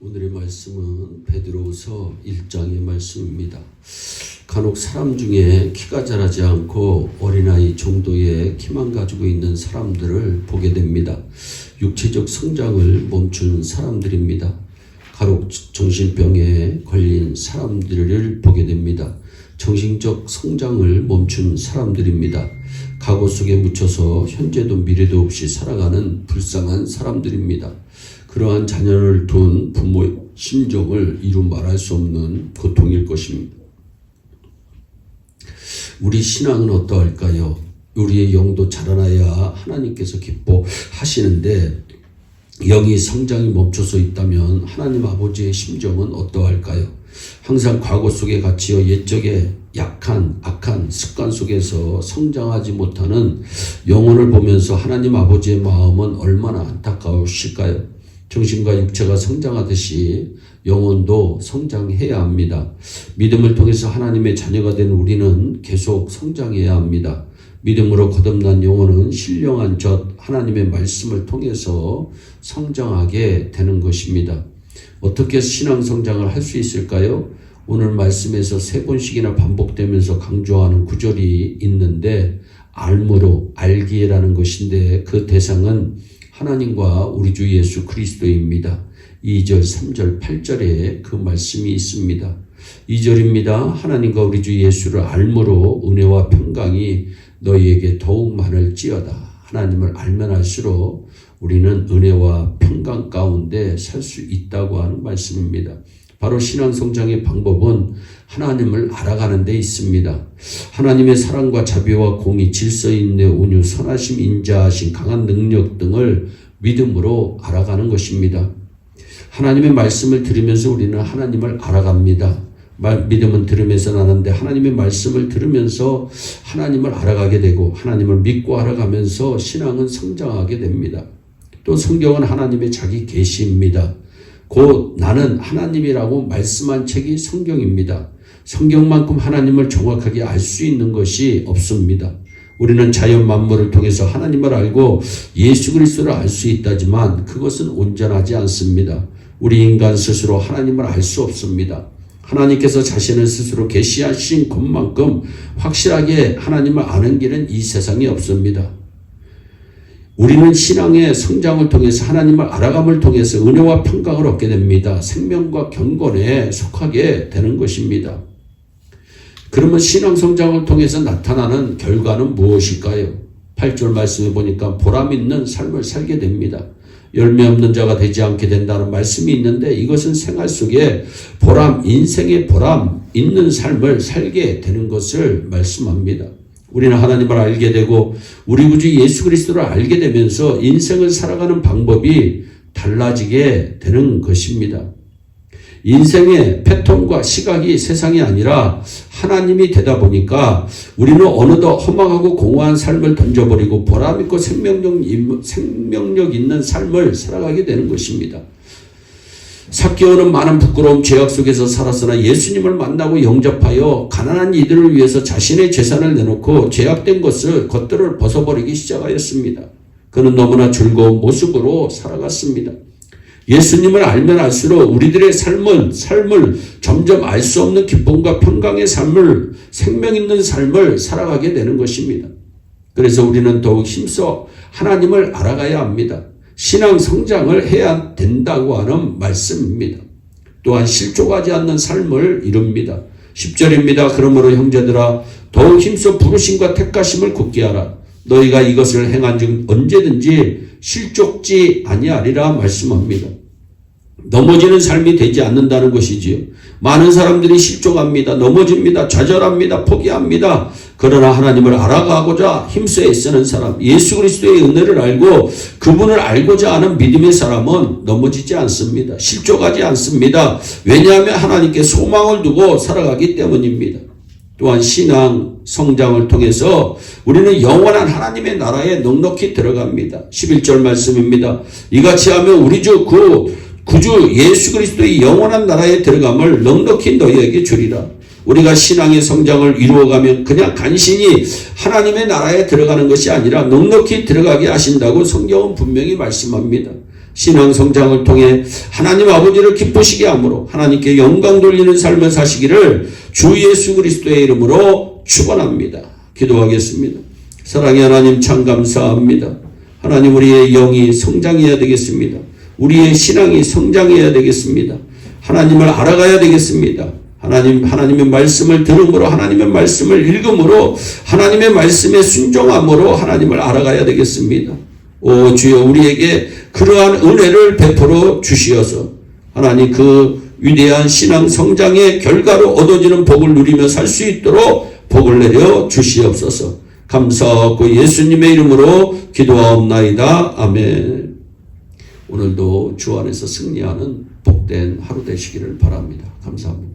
오늘의 말씀은 베드로후서 1장의 말씀입니다. 간혹 사람 중에 키가 자라지 않고 어린아이 정도의 키만 가지고 있는 사람들을 보게 됩니다. 육체적 성장을 멈춘 사람들입니다. 간혹 정신병에 걸린 사람들을 보게 됩니다. 정신적 성장을 멈춘 사람들입니다. 과거 속에 묻혀서 현재도 미래도 없이 살아가는 불쌍한 사람들입니다. 그러한 자녀를 둔 부모의 심정을 이루 말할 수 없는 고통일 것입니다. 우리 신앙은 어떠할까요? 우리의 영도 자라나야 하나님께서 기뻐하시는데 영이 성장이 멈춰서 있다면 하나님 아버지의 심정은 어떠할까요? 항상 과거 속에 갇혀 옛적의 약한 악한 습관 속에서 성장하지 못하는 영혼을 보면서 하나님 아버지의 마음은 얼마나 안타까우실까요? 정신과 육체가 성장하듯이 영혼도 성장해야 합니다. 믿음을 통해서 하나님의 자녀가 된 우리는 계속 성장해야 합니다. 믿음으로 거듭난 영혼은 신령한 젖 하나님의 말씀을 통해서 성장하게 되는 것입니다. 어떻게 신앙 성장을 할 수 있을까요? 오늘 말씀에서 3번씩이나 반복되면서 강조하는 구절이 있는데 알므로 알기라는 것인데 그 대상은 하나님과 우리 주 예수 그리스도입니다. 2절, 3절, 8절에 그 말씀이 있습니다. 2절입니다. 하나님과 우리 주 예수를 알므로 은혜와 평강이 너희에게 더욱 많을지어다. 하나님을 알면 알수록 우리는 은혜와 평강 가운데 살 수 있다고 하는 말씀입니다. 바로 신앙 성장의 방법은 하나님을 알아가는 데 있습니다. 하나님의 사랑과 자비와 공의, 질서, 인내, 온유, 선하심, 인자하심, 강한 능력 등을 믿음으로 알아가는 것입니다. 하나님의 말씀을 들으면서 우리는 하나님을 알아갑니다. 믿음은 들으면서 나는데 하나님의 말씀을 들으면서 하나님을 알아가게 되고 하나님을 믿고 알아가면서 신앙은 성장하게 됩니다. 또 성경은 하나님의 자기 계시입니다. 곧 나는 하나님이라고 말씀한 책이 성경입니다. 성경만큼 하나님을 정확하게 알 수 있는 것이 없습니다. 우리는 자연 만물을 통해서 하나님을 알고 예수 그리스도를 알 수 있다지만 그것은 온전하지 않습니다. 우리 인간 스스로 하나님을 알 수 없습니다. 하나님께서 자신을 스스로 계시하신 것만큼 확실하게 하나님을 아는 길은 이 세상에 없습니다. 우리는 신앙의 성장을 통해서 하나님을 알아감을 통해서 은혜와 평강을 얻게 됩니다. 생명과 경건에 속하게 되는 것입니다. 그러면 신앙 성장을 통해서 나타나는 결과는 무엇일까요? 8절 말씀에 보니까 보람 있는 삶을 살게 됩니다. 열매 없는 자가 되지 않게 된다는 말씀이 있는데 이것은 생활 속에 보람, 인생의 보람 있는 삶을 살게 되는 것을 말씀합니다. 우리는 하나님을 알게 되고 우리 구주 예수 그리스도를 알게 되면서 인생을 살아가는 방법이 달라지게 되는 것입니다. 인생의 패턴과 시각이 세상이 아니라 하나님이 되다 보니까 우리는 어느덧 허망하고 공허한 삶을 던져버리고 보람있고 생명력 있는 삶을 살아가게 되는 것입니다. 삭개오는 많은 부끄러움 죄악 속에서 살았으나 예수님을 만나고 영접하여 가난한 이들을 위해서 자신의 재산을 내놓고 죄악된 것들을 벗어버리기 시작하였습니다. 그는 너무나 즐거운 모습으로 살아갔습니다. 예수님을 알면 알수록 우리들의 삶을 점점 알 수 없는 기쁨과 평강의 삶을 생명 있는 삶을 살아가게 되는 것입니다. 그래서 우리는 더욱 힘써 하나님을 알아가야 합니다. 신앙 성장을 해야 된다고 하는 말씀입니다. 또한 실족하지 않는 삶을 이룹니다. 10절입니다. 그러므로 형제들아 더욱 힘써 부르심과 택하심을 굳게 하라. 너희가 이것을 행한즉 언제든지 실족지 아니하리라 말씀합니다. 넘어지는 삶이 되지 않는다는 것이지요. 많은 사람들이 실족합니다. 넘어집니다. 좌절합니다. 포기합니다. 그러나 하나님을 알아가고자 힘써 애쓰는 사람, 예수 그리스도의 은혜를 알고 그분을 알고자 하는 믿음의 사람은 넘어지지 않습니다. 실족하지 않습니다. 왜냐하면 하나님께 소망을 두고 살아가기 때문입니다. 또한 신앙 성장을 통해서 우리는 영원한 하나님의 나라에 넉넉히 들어갑니다. 11절 말씀입니다. 이같이 하면 우리 구주 예수 그리스도의 영원한 나라에 들어감을 넉넉히 너희에게 주리라. 우리가 신앙의 성장을 이루어가면 그냥 간신히 하나님의 나라에 들어가는 것이 아니라 넉넉히 들어가게 하신다고 성경은 분명히 말씀합니다. 신앙 성장을 통해 하나님 아버지를 기쁘시게 함으로 하나님께 영광 돌리는 삶을 사시기를 주 예수 그리스도의 이름으로 축원합니다. 기도하겠습니다. 사랑의 하나님 참 감사합니다. 하나님 우리의 영이 성장해야 되겠습니다. 우리의 신앙이 성장해야 되겠습니다. 하나님을 알아가야 되겠습니다. 하나님의 말씀을 들음으로 하나님의 말씀을 읽음으로 하나님의 말씀에 순종함으로 하나님을 알아가야 되겠습니다. 오 주여 우리에게 그러한 은혜를 베풀어 주시어서 하나님 그 위대한 신앙 성장의 결과로 얻어지는 복을 누리며 살 수 있도록 복을 내려 주시옵소서. 감사하고 예수님의 이름으로 기도하옵나이다. 아멘. 오늘도 주 안에서 승리하는 복된 하루 되시기를 바랍니다. 감사합니다.